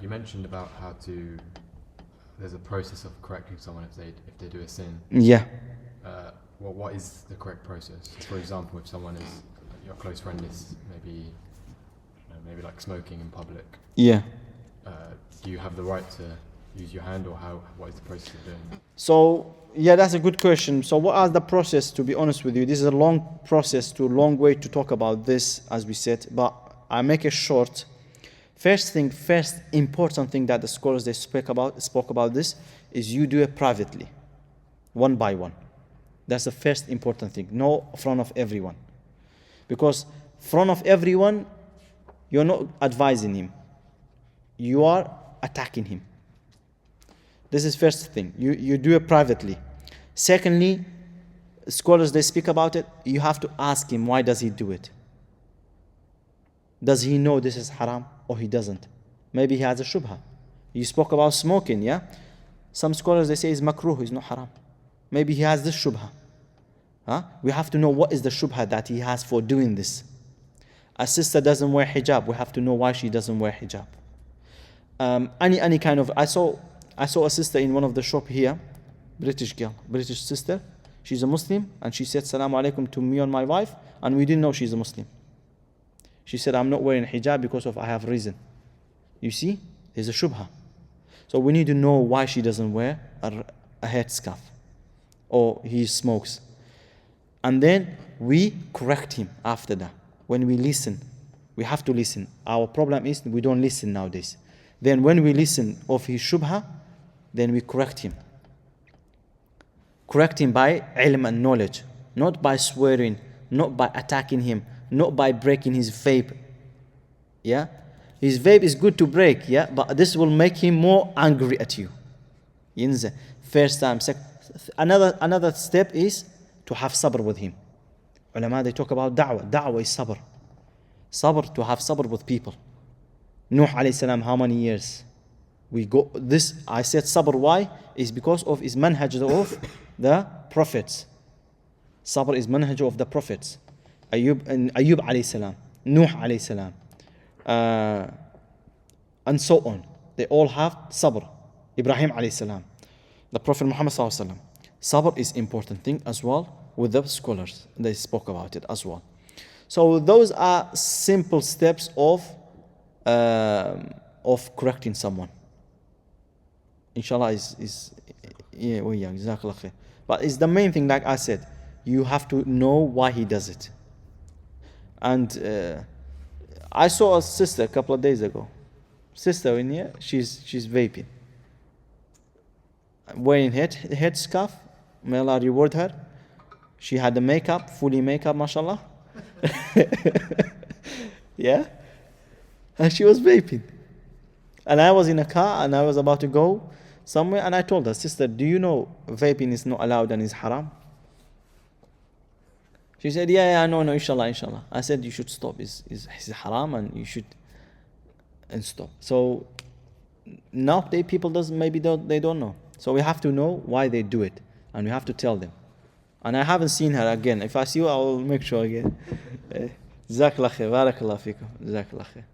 You mentioned about how there's a process of correcting someone if they do a sin. Yeah. Well, what is the correct process? For example, if someone is your close friend is maybe like smoking in public. Yeah. Do you have the right to use your hand, or what is the process of doing that? So, yeah, that's a good question. So what are the process, to be honest with you? This is a long process, long way to talk about this, as we said, but I make it short. First important thing that the scholars they spoke about this is you do it privately, one by one. That's the first important thing. No front of everyone. Because front of everyone, you're not advising him. You are attacking him. This is first thing. You do it privately. Secondly, scholars they speak about it, you have to ask him why does he do it. Does he know this is haram or he doesn't? Maybe he has a shubha. You spoke about smoking, yeah? Some scholars they say it's makruh, it's not haram. Maybe he has this shubha. We have to know what is the shubha that he has for doing this. A sister doesn't wear hijab, we have to know why she doesn't wear hijab. Any kind of, I saw a sister in one of the shop here, British girl, British sister. She's a Muslim, and she said Salaam alaikum to me and my wife, and we didn't know she's a Muslim. She said, I'm not wearing hijab because I have reason. You see, there's a shubha. So we need to know why she doesn't wear a headscarf or he smokes. And then we correct him after that. When we listen, we have to listen. Our problem is we don't listen nowadays. Then when we listen of his shubha, then we correct him. Correct him by ilm and knowledge, not by swearing, not by attacking him, not by breaking his vape. Yeah? His vape is good to break, yeah, but this will make him more angry at you. First time. Another step is to have sabr with him. Ulama, they talk about da'wah. Da'wah is sabr. Sabr, to have sabr with people. Nuh alayhi salam, how many years? I said sabr, why? Is because of his manhaj of the prophets. Sabr is manhaj of the prophets. Ayub alayhi salam, Nuh alayhi salam, and so on. They all have sabr. Ibrahim alayhi salam, the Prophet Muhammad sallallahu alaihi wasallam. Sabr is important thing as well with the scholars. They spoke about it as well. So those are simple steps of correcting someone. Inshallah jazakallah khair. But it's the main thing, like I said, you have to know why he does it. And I saw a sister a couple of days ago. Sister in here, she's vaping. Wearing headscarf. May Allah reward her. She had the makeup, fully makeup, mashallah. Yeah? And she was vaping. And I was in a car and I was about to go somewhere, and I told her, sister, do you know vaping is not allowed and is haram? She said, yeah, no, inshallah. I said, you should stop. It's haram and you should stop. So nowadays people they don't know. So we have to know why they do it, and we have to tell them. And I haven't seen her again. If I see you, I will make sure again. Jazakallah khair, barakallah fikum, jazakallah khair.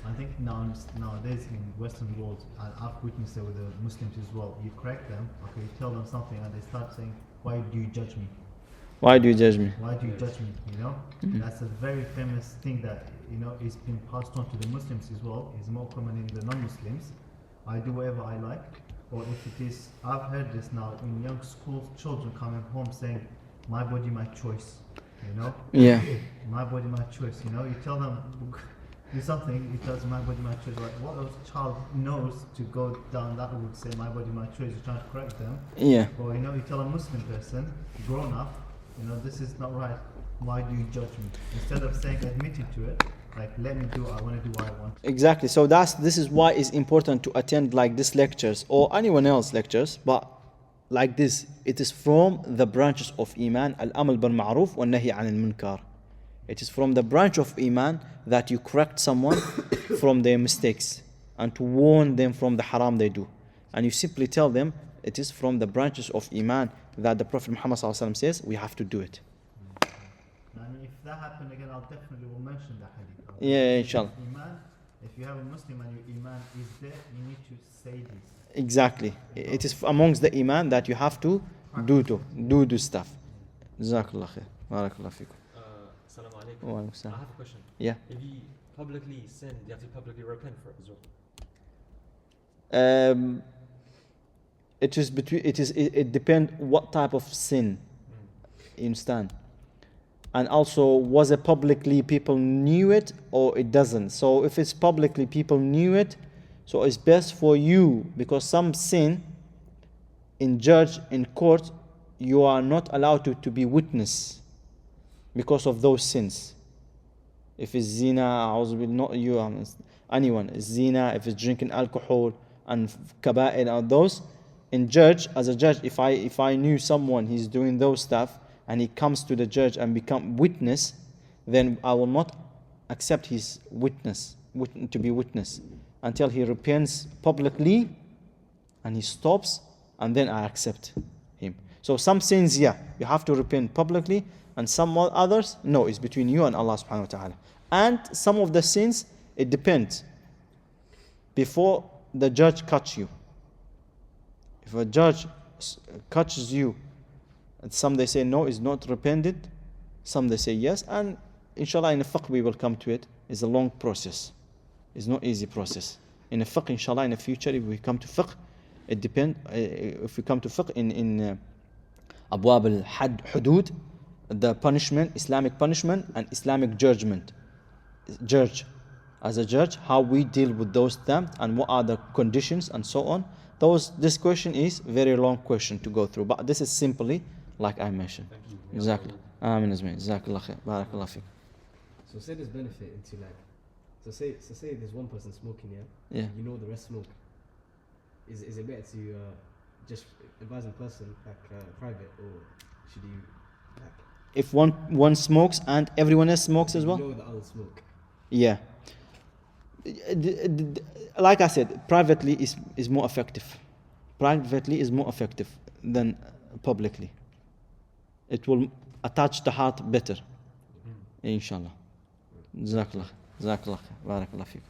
I think nowadays in Western world, I've witnessed it with the Muslims as well. You correct them, okay, you tell them something, and they start saying, "Why do you judge me? Why do you judge me? Why do you judge me?" You know, that's a very famous thing that is being passed on to the Muslims as well. It's more common in the non-Muslims. I do whatever I like, or if it is, I've heard this now in young school children coming home saying, "My body, my choice." You know? Yeah. My body, my choice. You tell them. Do something, it does my body, my choice. Like what a child knows to go down that route, say my body, my choice, you're trying to correct them. Yeah. Or you tell a Muslim person, grown up, this is not right. Why do you judge me? Instead of saying admitting to it, like let me do, I want to do what I want. Exactly. So this is why it's important to attend like these lectures or anyone else lectures, but like this, it is from the branches of iman, al-amal bil ma'ruf wa nahi anil munkar. It is from the branch of iman that you correct someone from their mistakes and to warn them from the haram they do. And you simply tell them it is from the branches of iman that the Prophet Muhammad says we have to do it. And if that happened again, I'll definitely will mention the hadith. Yeah, inshallah. Iman If you have a Muslim and your iman is there, you need to say this. Exactly. It is amongst the iman that you have to do stuff. Jazakallah khair. Barakallah fikum. Assalamu alaikum. Wa alaikum I salam. have a question. Yeah. If you publicly sin, you have to publicly repent for it as well. It depends what type of sin. You understand? And also, was it publicly people knew it or it doesn't? So if it's publicly people knew it, so it's best for you, because some sin in court, you are not allowed to be witness because of those sins. If it's zina, not you, anyone, it's zina, if it's drinking alcohol and kaba'ir and those, as a judge, if I knew someone he's doing those stuff and he comes to the judge and become witness, then I will not accept his to be witness until he repents publicly and he stops, and then I accept him. So some sins, yeah, you have to repent publicly, and some others, no, it's between you and Allah subhanahu wa ta'ala. And some of the sins, it depends. Before the judge catch you, if a judge catches you, and some they say no, is not repented, some they say yes, and inshallah in the fiqh we will come to it. It's a long process. It's not easy process. In the fiqh, inshallah, in the future, if we come to fiqh, it depends. If we come to fiqh in abwab al-hudud, the punishment, Islamic punishment and Islamic judgment. As a judge, how we deal with those things and what are the conditions and so on. This question is very long question to go through, but this is simply like I mentioned. Exactly. Amin azmain. Jazakallah khair. Barakallah fiqh. So say there's benefit into like, so say there's one person smoking, yeah? Yeah. You know the rest smoke. Is it better to just advise a person like private, or should you like? If one smokes and everyone else smokes as well? You know the others smoke. Yeah. Like I said, privately is more effective. Privately is more effective than publicly. It will attach the heart better. Inshallah. Jazakallah. Barakallah fiqh.